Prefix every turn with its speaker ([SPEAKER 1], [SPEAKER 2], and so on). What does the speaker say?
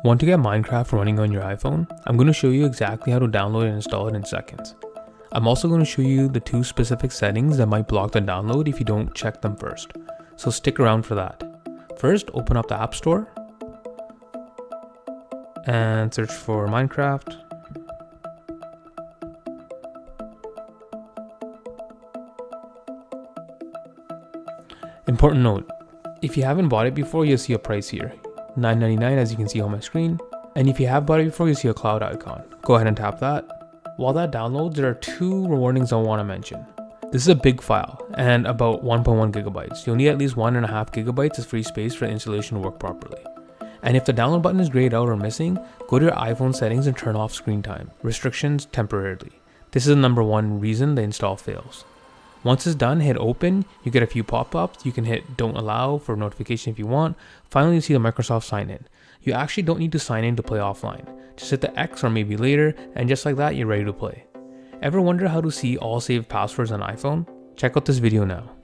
[SPEAKER 1] Want to get Minecraft running on your iPhone? I'm going to show you exactly how to download and install it in seconds. I'm also going to show you the two specific settings that might block the download if you don't check them first. So stick around for that. First, open up the App Store and search for Minecraft. Important note, if you haven't bought it before, you'll see a price here. $9.99 as you can see on my screen. And if you have bought it before, you'll see a cloud icon. Go ahead and tap that. While that downloads, there are two warnings I want to mention. This is a big file and about 1.1 gigabytes. You'll need at least 1.5 gigabytes as free space for the installation to work properly. And if the download button is grayed out or missing, go to your iPhone settings and turn off screen time restrictions temporarily. This is the number one reason the install fails. Once it's done, hit open. You get a few pop-ups. You can hit don't allow for notification if you want. Finally, you see the Microsoft sign in. You actually don't need to sign in to play offline. Just hit the X or maybe later, and just like that, you're ready to play. Ever wonder how to see all saved passwords on iPhone? Check out this video now.